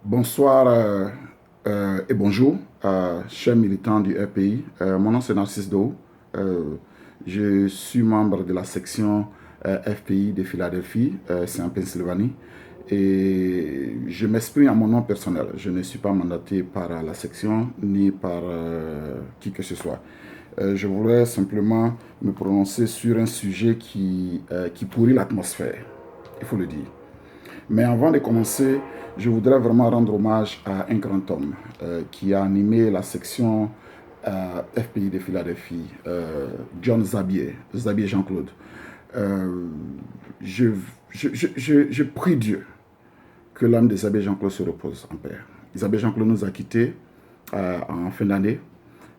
Bonsoir et bonjour, chers militants du RPI. Mon nom c'est Narcisse Dou. Je suis membre de la section FPI de Philadelphie, c'est en Pennsylvanie. Et je m'exprime à mon nom personnel. Je ne suis pas mandaté par la section ni par qui que ce soit. Je voudrais simplement me prononcer sur un sujet qui pourrit l'atmosphère, il faut le dire. Mais avant de commencer, je voudrais vraiment rendre hommage à un grand homme qui a animé la section FPI de Philadelphie, John Zabier, Zabier Jean-Claude. Euh, je, je prie Dieu que l'âme de Zabier Jean-Claude se repose en paix. Zabier Jean-Claude nous a quittés en fin d'année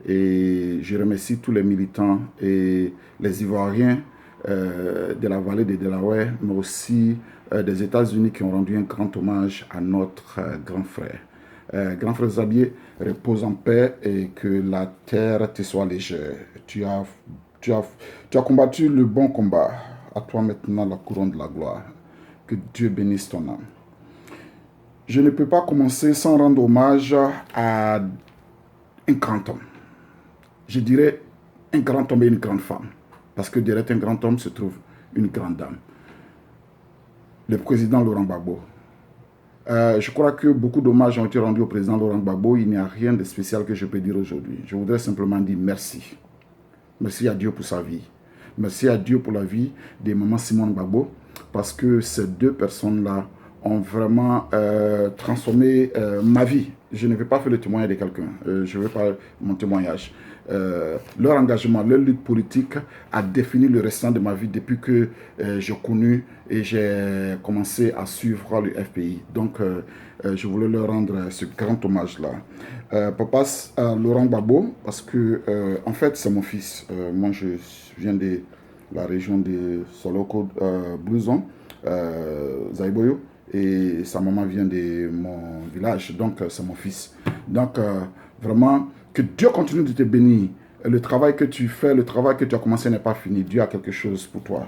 et je remercie tous les militants et les Ivoiriens de la vallée de Delaware, mais aussi des États-Unis qui ont rendu un grand hommage à notre grand frère. Grand frère Zabier, repose en paix et que la terre te soit légère. Tu as, tu as combattu le bon combat. À toi maintenant la couronne de la gloire. Que Dieu bénisse ton âme. Je ne peux pas commencer sans rendre hommage à un grand homme. Je dirais un grand homme et une grande femme. Parce que derrière un grand homme se trouve une grande dame. Le président Laurent Gbagbo. Je crois que beaucoup d'hommages ont été rendus au président Laurent Gbagbo. Il n'y a rien de spécial que je peux dire aujourd'hui. Je voudrais simplement dire merci. Merci à Dieu pour sa vie. Merci à Dieu pour la vie de maman Simone Gbagbo. Parce que ces deux personnes-là ont vraiment transformé ma vie. Je ne vais pas faire le témoignage de quelqu'un. Je ne vais pas mon témoignage. Leur engagement, leur lutte politique a défini le restant de ma vie depuis que j'ai connu et j'ai commencé à suivre le FPI. Donc, je voulais leur rendre ce grand hommage-là. Papa Laurent Gbagbo, parce que, en fait, c'est mon fils. Moi, je viens de la région de Soloko, Blouson, Zaïboyo, et sa maman vient de mon village, donc c'est mon fils. Donc, vraiment, que Dieu continue de te bénir. Le travail que tu fais, le travail que tu as commencé n'est pas fini. Dieu a quelque chose pour toi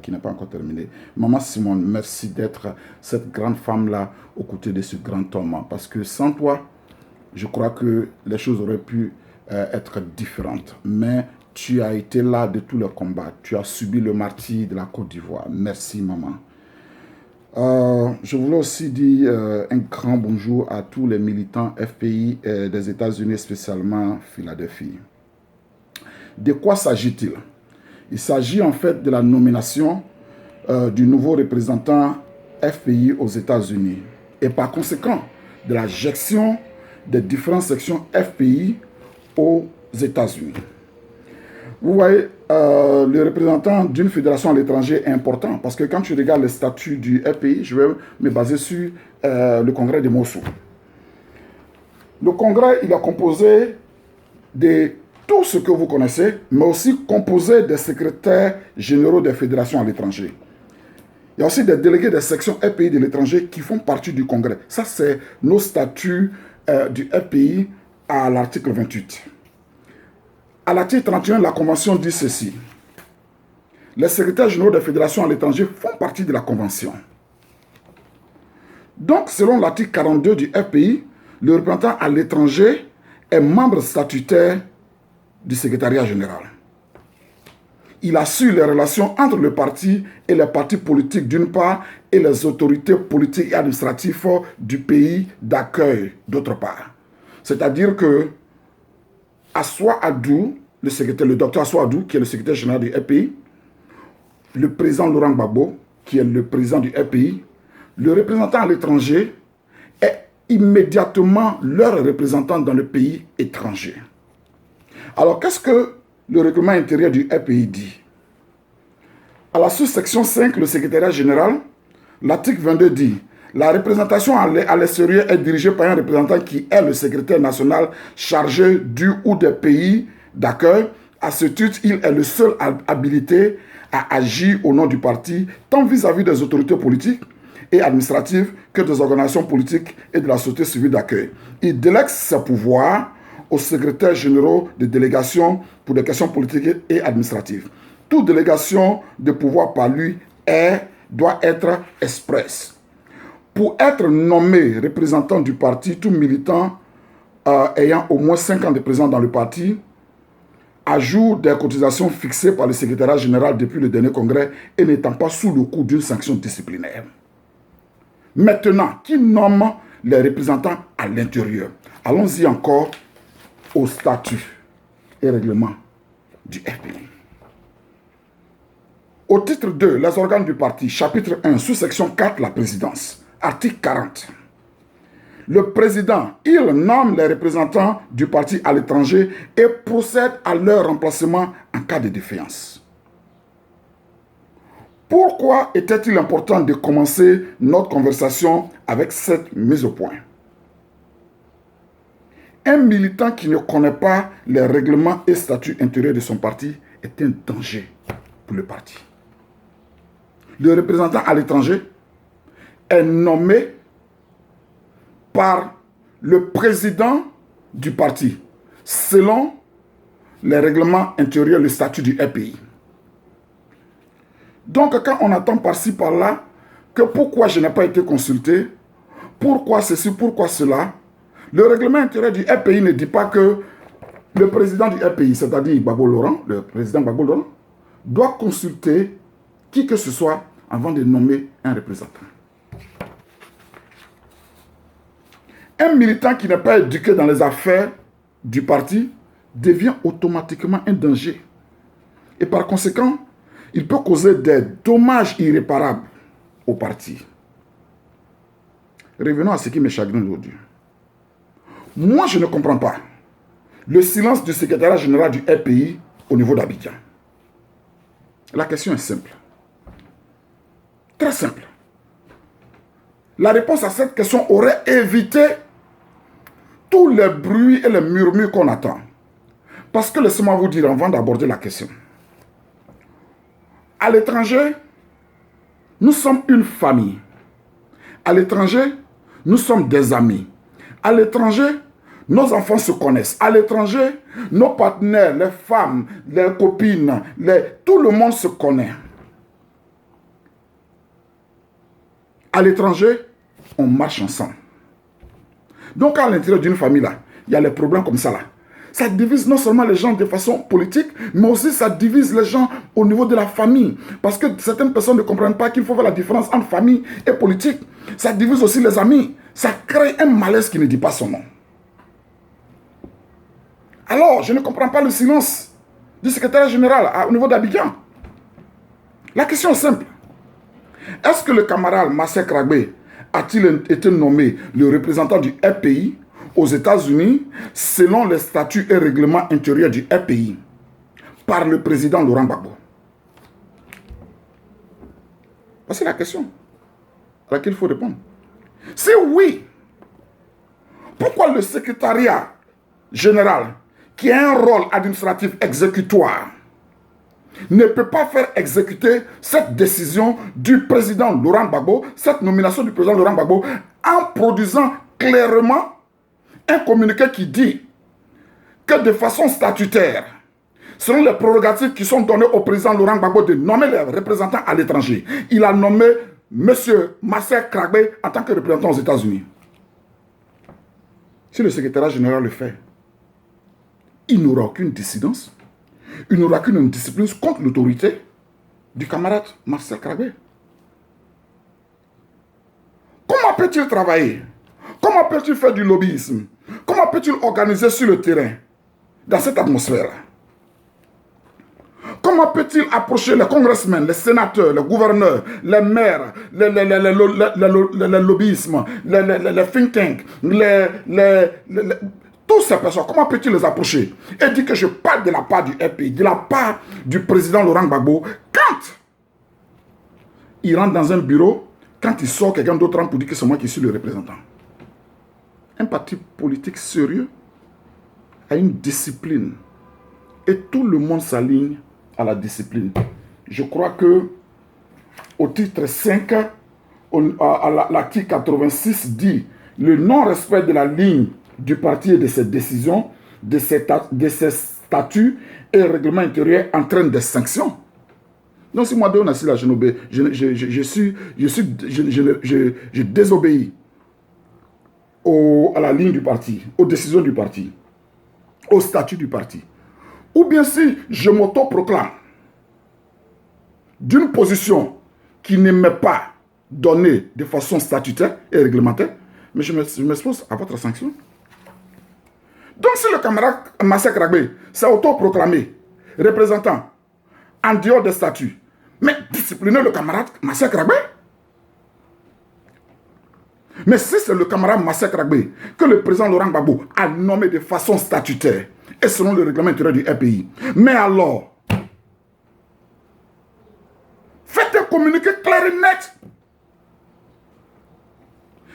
qui n'est pas encore terminé. Maman Simone, merci d'être cette grande femme-là aux côtés de ce grand homme. Parce que sans toi, je crois que les choses auraient pu être différentes. Mais tu as été là de tous les combats. Tu as subi le martyre de la Côte d'Ivoire. Merci, maman. Je voulais aussi dire un grand bonjour à tous les militants FPI des États-Unis, spécialement Philadelphie. De quoi s'agit-il? Il s'agit en fait de la nomination du nouveau représentant FPI aux États-Unis et par conséquent de la gestion des différentes sections FPI aux États-Unis. Vous voyez, le représentant d'une fédération à l'étranger est important parce que quand tu regardes les statuts du FPI, je vais me baser sur le congrès de Mossoul. Le congrès, il est composé de tout ce que vous connaissez, mais aussi composé des secrétaires généraux des fédérations à l'étranger. Il y a aussi des délégués des sections FPI de l'étranger qui font partie du congrès. Ça, c'est nos statuts du FPI à l'article 28. À l'article 31, la Convention dit ceci. Les secrétaires généraux des fédérations à l'étranger font partie de la Convention. Donc, selon l'article 42 du FPI, le représentant à l'étranger est membre statutaire du secrétariat général. Il assure les relations entre le parti et les partis politiques d'une part et les autorités politiques et administratives du pays d'accueil d'autre part. C'est-à-dire que Assoua Adou, le docteur Assoua Adou, qui est le secrétaire général du FPI, le président Laurent Gbagbo, qui est le président du FPI, le représentant à l'étranger est immédiatement leur représentant dans le pays étranger. Alors, qu'est-ce que le règlement intérieur du FPI dit? À la sous-section 5, le secrétariat général, l'article 22 dit la représentation à l'extérieur est dirigée par un représentant qui est le secrétaire national chargé du ou des pays d'accueil. À ce titre, il est le seul habilité à agir au nom du parti, tant vis-à-vis des autorités politiques et administratives que des organisations politiques et de la société civile d'accueil. Il délègue ses pouvoirs aux secrétaires généraux des délégations pour des questions politiques et administratives. Toute délégation de pouvoir par lui doit être expresse. pour être nommé représentant du parti, tout militant ayant au moins 5 ans de présence dans le parti, ajoute des cotisations fixées par le secrétariat général depuis le dernier congrès et n'étant pas sous le coup d'une sanction disciplinaire. Maintenant, qui nomme les représentants à l'intérieur? Allons-y encore au statut et règlement du FPI. Au titre 2, les organes du parti, chapitre 1, sous-section 4, la présidence, article 40. Le président, il nomme les représentants du parti à l'étranger et procède à leur remplacement en cas de défiance. Pourquoi était-il important de commencer notre conversation avec cette mise au point? Un militant qui ne connaît pas les règlements et statuts intérieurs de son parti est un danger pour le parti. Le représentant à l'étranger est nommé par le président du parti selon les règlements intérieurs, le statut du RPI. Donc quand on attend par-ci par-là que pourquoi je n'ai pas été consulté, pourquoi ceci, pourquoi cela, le règlement intérieur du RPI ne dit pas que le président du RPI, c'est-à-dire Gbagbo Laurent, le président Gbagbo Laurent, doit consulter qui que ce soit avant de nommer un représentant. Un militant qui n'est pas éduqué dans les affaires du parti devient automatiquement un danger. Et par conséquent, il peut causer des dommages irréparables au parti. Revenons à ce qui me chagrine aujourd'hui. Moi, je ne comprends pas le silence du secrétariat général du RPI au niveau d'Abidjan. La question est simple. Très simple. La réponse à cette question aurait évité tous les bruits et les murmures qu'on attend. Parce que laissez-moi vous dire avant d'aborder la question. À l'étranger, nous sommes une famille. À l'étranger, nous sommes des amis. À l'étranger, nos enfants se connaissent. À l'étranger, nos partenaires, les femmes, les copines, tout le monde se connaît. À l'étranger, on marche ensemble. Donc, à l'intérieur d'une famille, là, il y a les problèmes comme ça, là. Ça divise non seulement les gens de façon politique, mais aussi ça divise les gens au niveau de la famille. Parce que certaines personnes ne comprennent pas qu'il faut faire la différence entre famille et politique. Ça divise aussi les amis. Ça crée un malaise qui ne dit pas son nom. Alors, je ne comprends pas le silence du secrétaire général au niveau d'Abidjan. La question est simple. Est-ce que le camarade Marcel Kragbe a-t-il été nommé le représentant du RPI aux États-Unis selon les statuts et règlements intérieurs du RPI par le président Laurent Gbagbo? C'est la question à laquelle il faut répondre. Si oui, pourquoi le secrétariat général, qui a un rôle administratif exécutoire, ne peut pas faire exécuter cette décision du président Laurent Gbagbo, cette nomination du président Laurent Gbagbo, en produisant clairement un communiqué qui dit que de façon statutaire, selon les prérogatives qui sont données au président Laurent Gbagbo de nommer les représentants à l'étranger, il a nommé M. Marcel Kragbe en tant que représentant aux États-Unis. Si le secrétariat général le fait, il n'aura aucune dissidence, il n'aura qu'une discipline contre l'autorité du camarade Marcel Kragbe. Comment peut-il travailler? Comment peut-il faire du lobbyisme? Comment peut-il organiser sur le terrain dans cette atmosphère? Comment peut-il approcher les congressmen, les sénateurs, les gouverneurs, les maires, les lobbyismes, les think tanks, toutes ces personnes, comment peut-il les approcher et dire que je parle de la part du RPI, de la part du président Laurent Gbagbo, quand il rentre dans un bureau, quand il sort, quelqu'un d'autre rentre pour dire que c'est moi qui suis le représentant. Un parti politique sérieux a une discipline et tout le monde s'aligne à la discipline. Je crois que au titre 5, l'article 86 dit le non-respect de la ligne du parti et de ses décisions, de ses statuts et règlements intérieurs entraîne des sanctions. Donc si moi, Deo Nassi, là, je désobéis à la ligne du parti, aux décisions du parti, au statut du parti, ou bien si je m'auto-proclame d'une position qui ne m'est pas donnée de façon statutaire et réglementaire, mais je m'expose à votre sanction. Donc si le camarade Massek Ragbe s'est auto-proclamé représentant en dehors des statuts, mais disciplinez le camarade Massek Ragbe. Mais si c'est le camarade Massek Ragbe que le président Laurent Gbagbo a nommé de façon statutaire et selon le règlement intérieur du RPI, mais alors, faites un communiqué clair et net.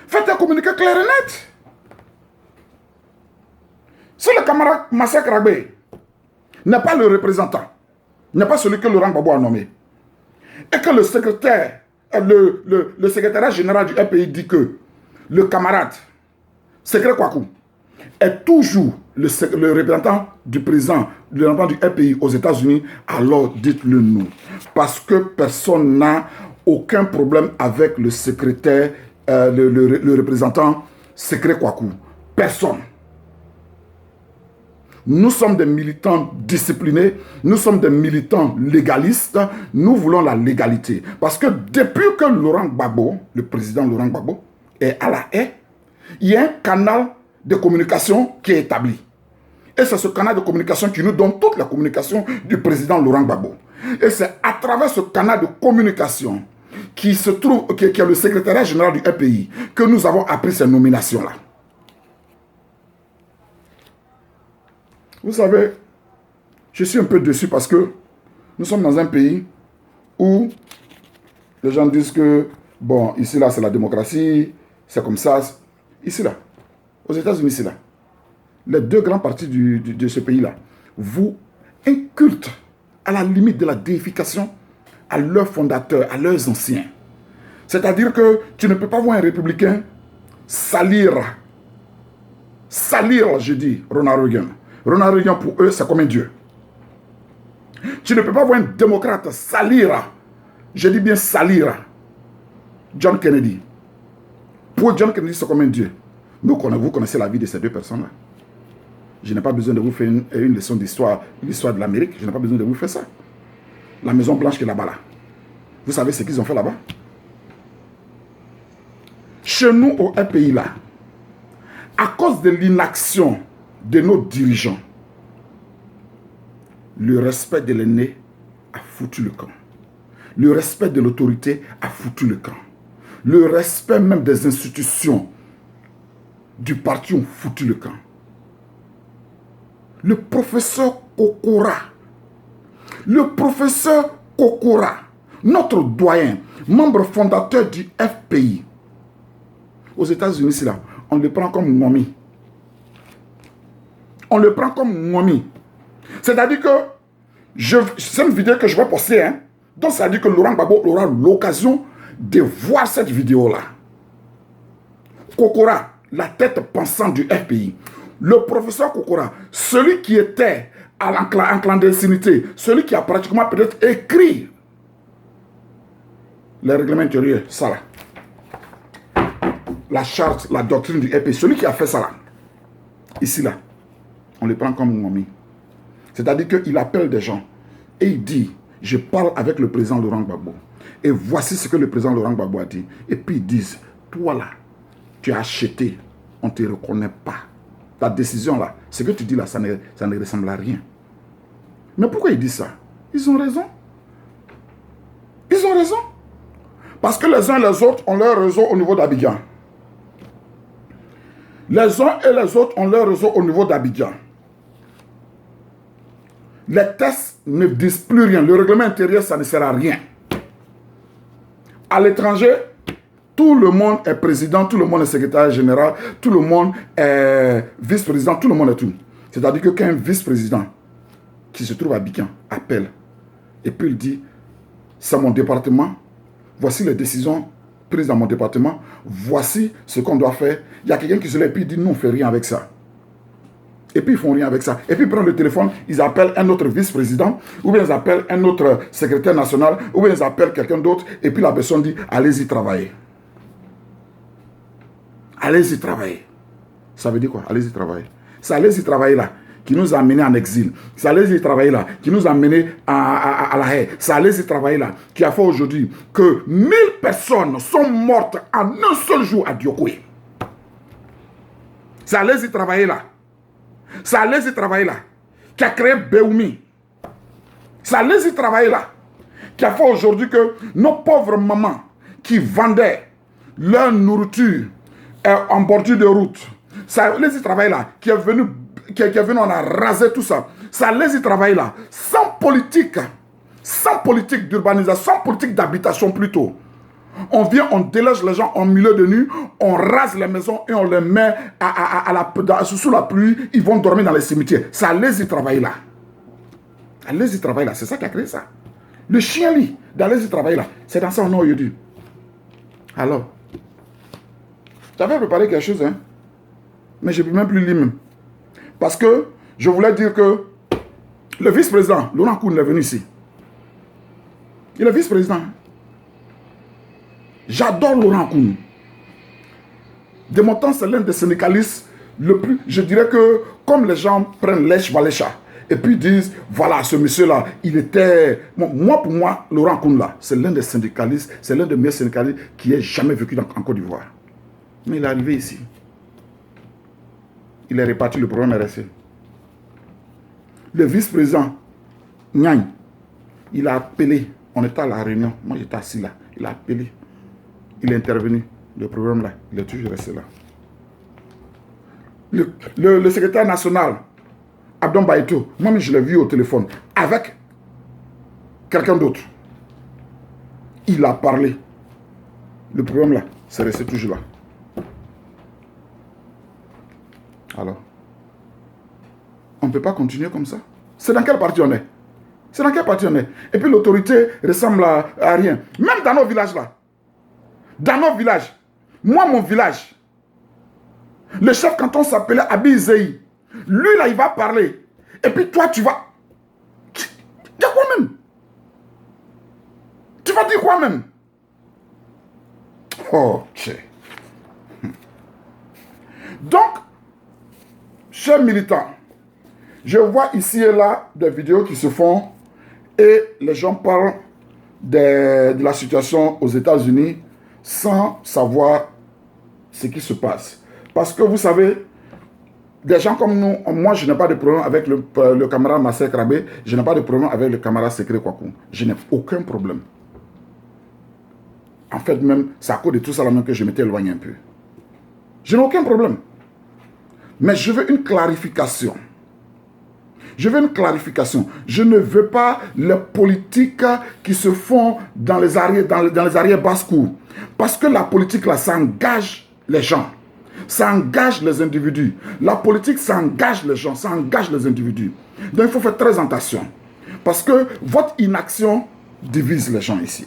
Faites un communiqué clair et net. Si le camarade Massek Ragbe n'est pas le représentant, n'est pas celui que Laurent Gbagbo a nommé, et que le secrétaire, le secrétariat général du RPI dit que le camarade Secret Kwaku est toujours le représentant du président, le représentant du RPI aux États-Unis, alors dites-le nous. Parce que personne n'a aucun problème avec le secrétaire, le représentant Secret Kwaku. Personne. Nous sommes des militants disciplinés, nous sommes des militants légalistes, nous voulons la légalité. Parce que depuis que Laurent Gbagbo, le président Laurent Gbagbo, est à la haie, il y a un canal de communication qui est établi. Et c'est ce canal de communication qui nous donne toute la communication du président Laurent Gbagbo. Et c'est à travers ce canal de communication qui se trouve, qui est le secrétariat général du RPI, que nous avons appris ces nominations-là. Vous savez, je suis un peu déçu parce que nous sommes dans un pays où les gens disent que, bon, ici, là, c'est la démocratie, c'est comme ça. Ici, là, aux États-Unis, ici, là, les deux grands partis de ce pays-là vous incultent à la limite de la déification à leurs fondateurs, à leurs anciens. C'est-à-dire que tu ne peux pas voir un républicain salir, je dis, Ronald Reagan. Ronald Reagan, pour eux, c'est comme un dieu. Tu ne peux pas voir un démocrate salir, je dis bien salir, John Kennedy. Pour John Kennedy, c'est comme un dieu. Vous connaissez la vie de ces deux personnes-là. Je n'ai pas besoin de vous faire une leçon d'histoire, l'histoire de l'Amérique. Je n'ai pas besoin de vous faire ça. La Maison Blanche qui est là-bas, là. Vous savez ce qu'ils ont fait là-bas? Chez nous, au RPI, là, à cause de l'inaction de nos dirigeants, le respect de l'aîné a foutu le camp. Le respect de l'autorité a foutu le camp. Le respect même des institutions du parti ont foutu le camp. Le professeur Kokora, notre doyen, membre fondateur du FPI, aux États-Unis, c'est là, on le prend comme Mwami. On le prend comme Mwami. C'est-à-dire que c'est une vidéo que je vais poster, hein. Donc ça veut dire que Laurent Gbagbo aura l'occasion de voir cette vidéo-là. Kokora, la tête pensante du FPI. Le professeur Kokora, celui qui était en clandestinité, celui qui a pratiquement peut-être écrit les règlements intérieurs, ça là. La charte, la doctrine du FPI, celui qui a fait ça là. Ici là, on le prend comme Mwami. C'est-à-dire qu'il appelle des gens et il dit, je parle avec le président Laurent Gbagbo. Et voici ce que le président Laurent Gbagbo a dit. Et puis ils disent, toi là, tu as acheté, on ne te reconnaît pas. Ta décision là, ce que tu dis là, ça ne ressemble à rien. Mais pourquoi ils disent ça? Ils ont raison. Ils ont raison. Parce que les uns et les autres ont leur réseau au niveau d'Abidjan. Les uns et les autres ont leur réseau au niveau d'Abidjan. Les tests ne disent plus rien. Le règlement intérieur, ça ne sert à rien. À l'étranger, tout le monde est président, tout le monde est secrétaire général, tout le monde est vice-président, tout le monde est tout. C'est-à-dire que quand un vice-président qui se trouve à Abidjan appelle et puis il dit, c'est mon département, voici les décisions prises dans mon département, voici ce qu'on doit faire. Il y a quelqu'un qui se lève et puis il dit, non, on ne fait rien avec ça. Et puis ils font rien avec ça. Et puis ils prennent le téléphone, ils appellent un autre vice-président, ou bien ils appellent un autre secrétaire national, ou bien ils appellent quelqu'un d'autre, et puis la personne dit, allez-y travailler. Allez-y travailler. Ça veut dire quoi? Allez-y travailler. C'est allez-y travailler là qui nous a amenés en exil. C'est allez-y travailler là qui nous a amenés à la haie. C'est allez-y travailler là qui a fait aujourd'hui que 1000 personnes sont mortes en un seul jour à Diokoué. C'est allez-y travailler là. C'est allez-y travailler là qui a créé Béoumi. C'est allez-y travailler là qui a fait aujourd'hui que nos pauvres mamans qui vendaient leur nourriture en bordure de route, ça allez-y travailler là qui est venu, on a rasé tout ça. Ça allez-y travailler là sans politique d'urbanisation, sans politique d'habitation plutôt. On vient, on déloge les gens en milieu de nuit, on rase les maisons et on les met sous la pluie, ils vont dormir dans les cimetières. Ça allez-y travailler là. Allez-y travailler là, c'est ça qui a créé ça. Le chien lit d'allez-y travailler là, c'est dans ça on a aujourd'hui. Alors, j'avais préparé quelque chose, hein, mais je ne peux même plus lire même. Parce que je voulais dire que le vice-président, Laurent Koun, est venu ici. Il est vice-président. J'adore Laurent Koun. De mon temps, c'est l'un des syndicalistes le plus... Je dirais que comme les gens prennent lèche valécha et puis disent, voilà, ce monsieur-là, il était... Bon, pour moi, Laurent Koun, là, c'est l'un des syndicalistes, c'est l'un des meilleurs syndicalistes qui ait jamais vécu en Côte d'Ivoire. Mais il est arrivé ici. Il est réparti, le problème est resté. Le vice-président, Niagne, il a appelé, on était à la réunion, moi j'étais assis là, il a appelé, il est intervenu, le problème là, il est toujours resté là. Le secrétaire national, Abdon Baïto, moi je l'ai vu au téléphone, avec quelqu'un d'autre. Il a parlé. Le problème là, c'est resté toujours là. Alors, on ne peut pas continuer comme ça. C'est dans quel parti on est? C'est dans quel parti on est? Et puis l'autorité ressemble à rien. Même dans nos villages là. Dans nos villages. Moi, mon village. Le chef canton s'appelait Abi Zei. Lui là, il va parler. Et puis toi, tu vas... Dire quoi même? Tu vas dire quoi même? Ok. Donc, chers militants, je vois ici et là des vidéos qui se font et les gens parlent de la situation aux États-Unis sans savoir ce qui se passe. Parce que vous savez, des gens comme nous, moi je n'ai pas de problème avec le camarade Masser Krabé, je n'ai pas de problème avec le camarade Sekre Kwaku. Je n'ai aucun problème. En fait même, c'est à cause de tout ça même que je m'étais éloigné un peu. Je n'ai aucun problème. Mais je veux une clarification. Je veux une clarification. Je ne veux pas les politiques qui se font dans les arrière-basses-cours. Parce que la politique, là, ça engage les gens. Ça engage les individus. La politique, ça engage les gens, ça engage les individus. Donc, il faut faire très attention. Parce que votre inaction divise les gens ici.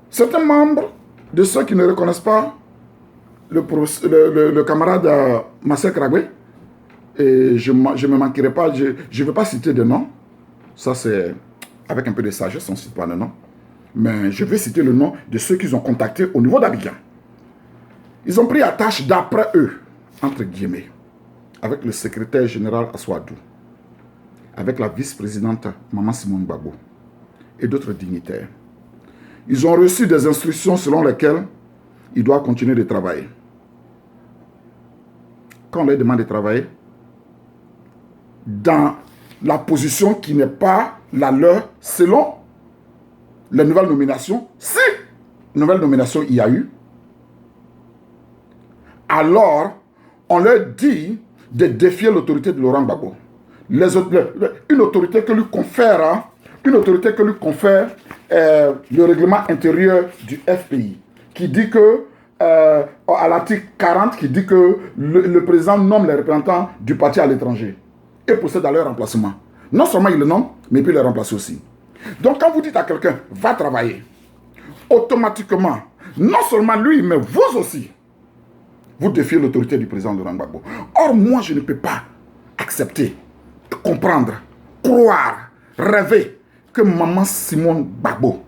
Certains membres de ceux qui ne reconnaissent pas le camarade Masser Krabé, et je ne me manquerai pas, je ne veux pas citer de nom, ça c'est avec un peu de sagesse, on ne cite pas de nom, mais je vais citer le nom de ceux qu'ils ont contactés au niveau d'Abidjan. Ils ont pris à tâche d'après eux, entre guillemets, avec le secrétaire général Aswadou, avec la vice-présidente Maman Simone Gbagbo et d'autres dignitaires. Ils ont reçu des instructions selon lesquelles ils doivent continuer de travailler. Quand on leur demande de travailler, dans la position qui n'est pas la leur, selon les nouvelles nominations, si nouvelle nomination il y a eu, alors on leur dit de défier l'autorité de Laurent Gbagbo. Une autorité que lui confère, le règlement intérieur du FPI, qui dit que, à l'article 40, qui dit que le président nomme les représentants du parti à l'étranger et procède à leur remplacement. Non seulement il le nomme, mais il peut les remplacer aussi. Donc quand vous dites à quelqu'un, va travailler, automatiquement, Non seulement lui, mais vous aussi, vous défiez l'autorité du président Laurent Gbagbo. Or, moi, je ne peux pas accepter, comprendre, croire, rêver que maman Simone Gbagbo,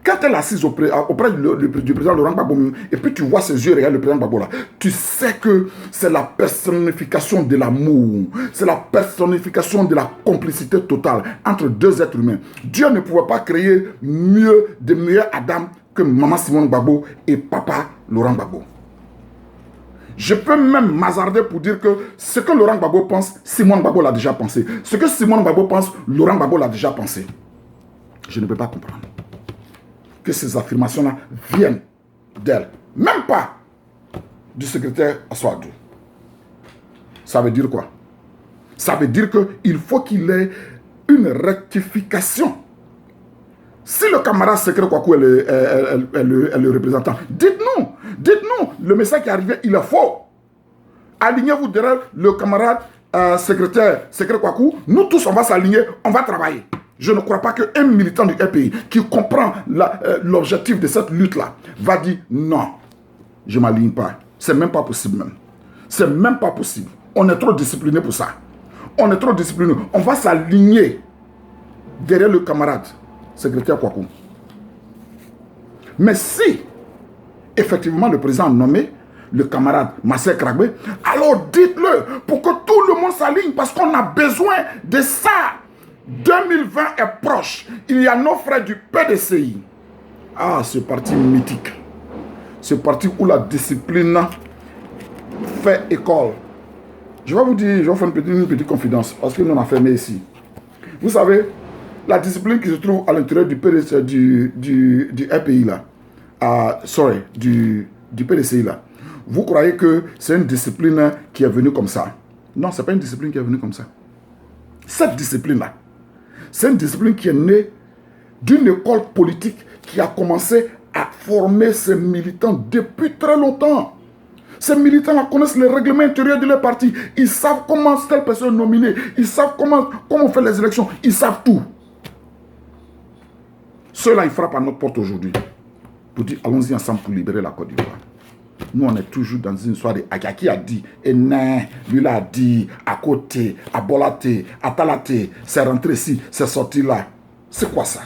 quand elle est assise auprès du président Laurent Gbagbo, et puis tu vois ses yeux regarder le président Gbagbo là, tu sais que c'est la personnification de l'amour, c'est la personnification de la complicité totale entre deux êtres humains. Dieu ne pouvait pas créer de meilleurs Adam que maman Simone Gbagbo et papa Laurent Gbagbo. Je peux même m'hasarder pour dire que ce que Laurent Gbagbo pense, Simone Gbagbo l'a déjà pensé. Ce que Simone Gbagbo pense, Laurent Gbagbo l'a déjà pensé. Je ne peux pas comprendre que ces affirmations-là viennent d'elle. Même pas du secrétaire Assoadou. Ça veut dire quoi? Ça veut dire qu'il faut qu'il ait une rectification. Si le camarade secret Kwaku est le représentant, dites-nous, le message qui est arrivé, il est faux. Alignez-vous derrière le camarade secrétaire secret Kwaku. Nous tous, on va s'aligner, on va travailler. Je ne crois pas qu'un militant du RPI qui comprend l'objectif de cette lutte-là va dire non, je ne m'aligne pas. C'est même pas possible même. C'est même pas possible. On est trop discipliné pour ça. On est trop discipliné. On va s'aligner derrière le camarade secrétaire Kwaku. Mais si, effectivement, le président a nommé le camarade Marcel Kragbe, alors dites-le pour que tout le monde s'aligne parce qu'on a besoin de ça. 2020 est proche. Il y a nos frères du PDCI. Ah, ce parti mythique. Ce parti où la discipline fait école. Je vais vous dire, je vais faire une petite confidence parce que nous on a fermé ici. Vous savez, la discipline qui se trouve à l'intérieur du PDCI, du RPI là, du PDCI là, vous croyez que c'est une discipline qui est venue comme ça? Non, ce n'est pas une discipline qui est venue comme ça. Cette discipline là, c'est une discipline qui est née d'une école politique qui a commencé à former ses militants depuis très longtemps. Ces militants-là connaissent les règlements intérieurs de leur parti. Ils savent comment telle personne est nominée. Ils savent comment on fait les élections. Ils savent tout. Ceux-là, ils frappent à notre porte aujourd'hui pour dire allons-y ensemble pour libérer la Côte d'Ivoire. Nous, on est toujours dans une histoire de Agaki a dit, et non, lui l'a dit, à côté, à Bolaté, à Talaté, c'est rentré ici, c'est sorti là. C'est quoi ça?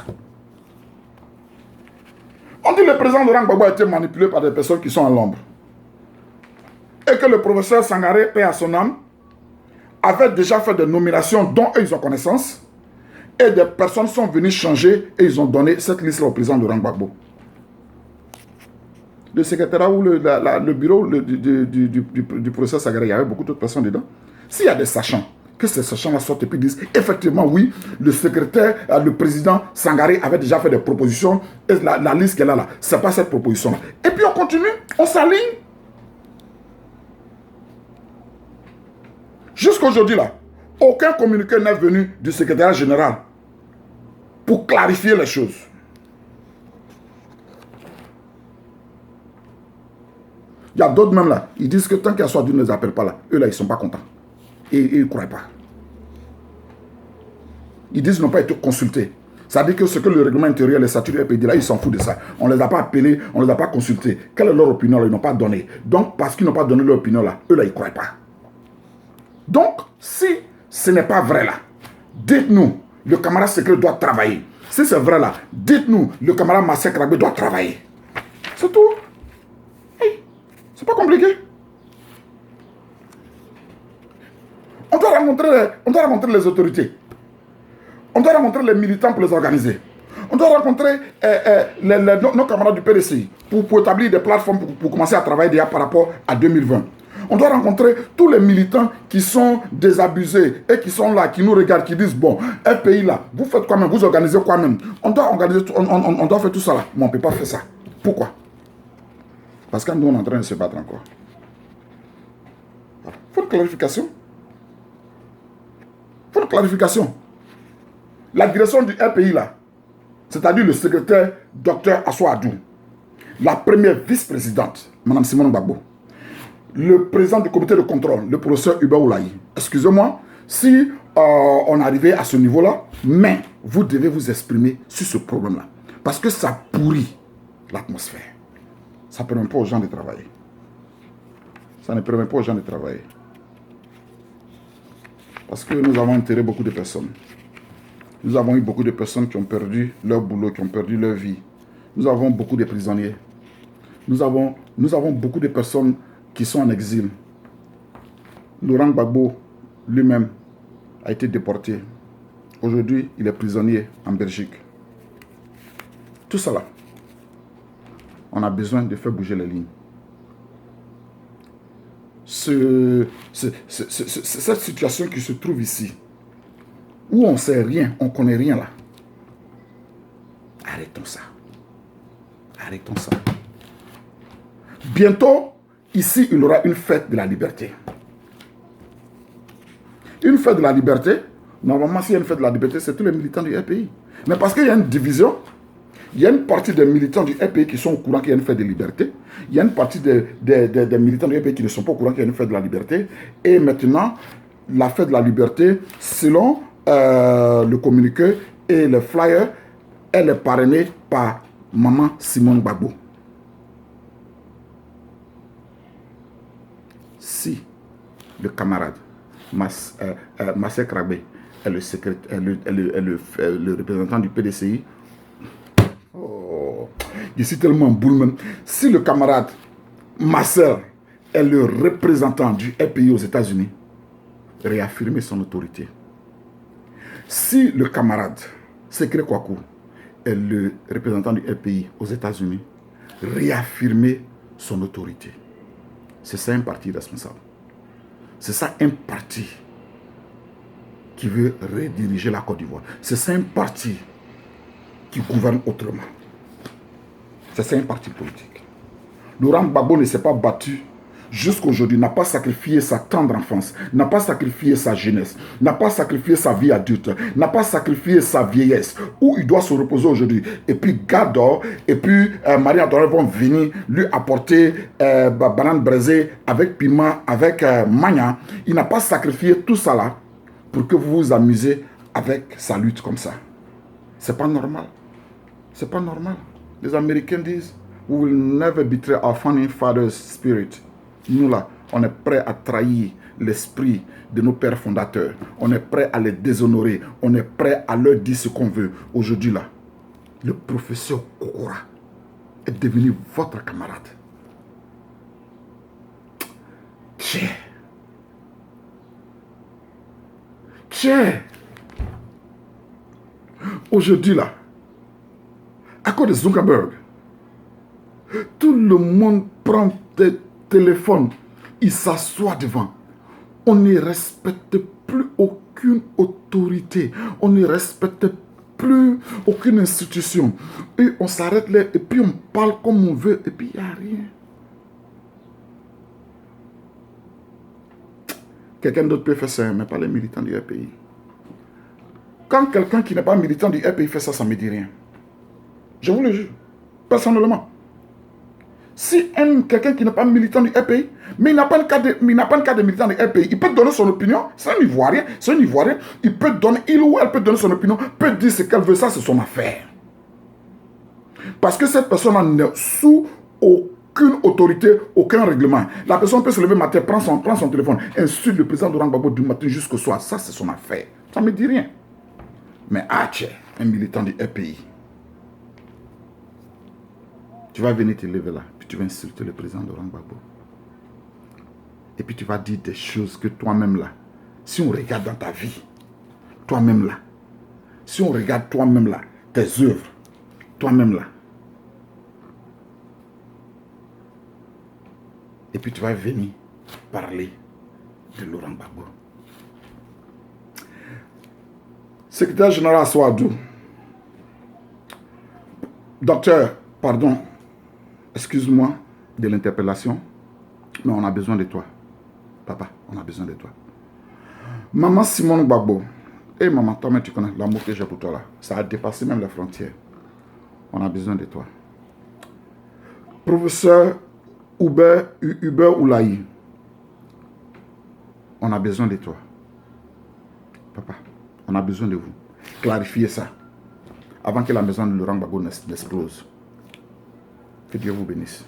On dit que le président Laurent Gbagbo a été manipulé par des personnes qui sont à l'ombre. Et que le professeur Sangaré, paix à son âme, avait déjà fait des nominations dont eux, ils ont connaissance. Et des personnes sont venues changer et ils ont donné cette liste-là au président Laurent Gbagbo. Le secrétariat ou le bureau du professeur Sangaré, il y avait beaucoup d'autres personnes dedans. S'il y a des sachants, que ces sachants-là sortent et puis disent, effectivement, oui, le secrétaire, le président Sangaré avait déjà fait des propositions et la liste qu'elle a là, ce n'est pas cette proposition-là. Et puis on continue, on s'aligne. Jusqu'à aujourd'hui, là, aucun communiqué n'est venu du secrétaire général pour clarifier les choses. Il y a d'autres même là, ils disent que tant qu'il y a Assoadou ne les appelle pas là, eux là, ils ne sont pas contents. Et ils ne croient pas. Ils disent qu'ils n'ont pas été consultés. Ça veut dire que ce que le règlement intérieur, les statuts du RPD là, ils s'en foutent de ça. On ne les a pas appelés, on ne les a pas consultés. Quelle est leur opinion là? Ils n'ont pas donné. Donc, parce qu'ils n'ont pas donné leur opinion là, eux là, ils ne croient pas. Donc, si ce n'est pas vrai là, dites-nous, le camarade secret doit travailler. Si c'est vrai là, dites-nous, le camarade Marcel Kragbe doit travailler. C'est tout. Hey, c'est pas compliqué. On doit rencontrer les autorités. On doit rencontrer les militants pour les organiser. On doit rencontrer nos camarades du PDCI pour établir des plateformes pour commencer à travailler déjà par rapport à 2020. On doit rencontrer tous les militants qui sont désabusés et qui sont là, qui nous regardent, qui disent, bon, un pays là, vous faites quoi même, vous organisez quoi même. On doit organiser, on doit faire tout ça là, mais on ne peut pas faire ça. Pourquoi? Parce que nous, on est en train de se battre encore. Il faut une clarification. Il faut une clarification. La direction du RPI là, c'est-à-dire le secrétaire Dr Assoadou, la première vice-présidente, Mme Simone Gbagbo, le président du comité de contrôle, le professeur Hubert Oulaï. Excusez-moi si on est arrivé à ce niveau-là, mais vous devez vous exprimer sur ce problème-là. Parce que ça pourrit l'atmosphère. Ça ne permet pas aux gens de travailler. Ça ne permet pas aux gens de travailler. Parce que nous avons enterré beaucoup de personnes. Nous avons eu beaucoup de personnes qui ont perdu leur boulot, qui ont perdu leur vie. Nous avons beaucoup de prisonniers. Nous avons beaucoup de personnes qui sont en exil. Laurent Gbagbo lui-même a été déporté. Aujourd'hui, il est prisonnier en Belgique. Tout cela, on a besoin de faire bouger les lignes. Cette situation qui se trouve ici, où on ne sait rien, on ne connaît rien là. Arrêtons ça. Arrêtons ça. Bientôt, ici, il y aura une fête de la liberté. Une fête de la liberté, normalement, s'il y a une fête de la liberté, c'est tous les militants du RPI. Mais parce qu'il y a une division, il y a une partie des militants du RPI qui sont au courant qu'il y a une fête de liberté. Il y a une partie des militants du RPI qui ne sont pas au courant qu'il y a une fête de la liberté. Et maintenant, la fête de la liberté, selon le communiqué et le flyer, elle est parrainée par Maman Simone Gbagbo. Si le camarade Marcel Krabbe est le représentant du PDCI, oh, je suis tellement boule même. Si le camarade Marcel est le représentant du RPI aux États-Unis, réaffirmer son autorité. Si le camarade Sekre Kouakou est le représentant du RPI aux États-Unis, réaffirmer son autorité. C'est ça un parti responsable. C'est ça un parti qui veut rediriger la Côte d'Ivoire. C'est ça un parti qui gouverne autrement. C'est ça un parti politique. Laurent Gbagbo ne s'est pas battu jusqu'à aujourd'hui, n'a pas sacrifié sa tendre enfance, n'a pas sacrifié sa jeunesse, n'a pas sacrifié sa vie adulte, n'a pas sacrifié sa vieillesse, où il doit se reposer aujourd'hui. Et puis Gador et puis Marie-Antoinette vont venir lui apporter banane braisée avec piment, avec magna. Il n'a pas sacrifié tout ça là pour que vous vous amusez avec sa lutte comme ça. C'est pas normal. C'est pas normal. Les Américains disent, we will never betray our founding father's spirit. Nous là, on est prêt à trahir l'esprit de nos pères fondateurs. On est prêt à les déshonorer. On est prêt à leur dire ce qu'on veut. Aujourd'hui là, le professeur Kokora est devenu votre camarade. Tiens. Tiens. Aujourd'hui là, à cause de Zuckerberg, tout le monde prend des téléphones, il s'assoit devant. On ne respecte plus aucune autorité, on ne respecte plus aucune institution. Et on s'arrête là, et puis on parle comme on veut, et puis il n'y a rien. Quelqu'un d'autre peut faire ça, mais pas les militants du RPI. Quand quelqu'un qui n'est pas militant du RPI fait ça, ça ne me dit rien. Je vous le jure, personnellement. Si quelqu'un qui n'est pas militant du RPI, mais il n'a pas le cas de militant du RPI, il peut donner son opinion, c'est un Ivoirien, il peut donner, il ou elle peut donner son opinion, peut dire ce qu'elle veut, ça c'est son affaire. Parce que cette personne n'est sous aucune autorité, aucun règlement. La personne peut se lever le matin, prend son téléphone, insulte le président Laurent Gbagbo du matin jusqu'au soir, ça c'est son affaire. Ça ne me dit rien. Mais tiens, un militant du RPI, tu vas venir te lever là, puis tu vas insulter le président Laurent Gbagbo. Et puis tu vas dire des choses que toi-même là, si on regarde dans ta vie, toi-même là, si on regarde toi-même là, tes œuvres, toi-même là, et puis tu vas venir parler de Laurent Gbagbo. Secrétaire général Souadou, docteur, pardon, excuse-moi de l'interpellation, mais on a besoin de toi. Papa, on a besoin de toi. Maman Simone Gbagbo, et maman, toi-même tu connais l'amour que j'ai pour toi là. Ça a dépassé même les frontières. On a besoin de toi. Professeur Hubert Oulaï, on a besoin de toi. Papa, on a besoin de vous. Clarifiez ça avant que la maison de Laurent Gbagbo n'explose. Que Dieu vous bénisse.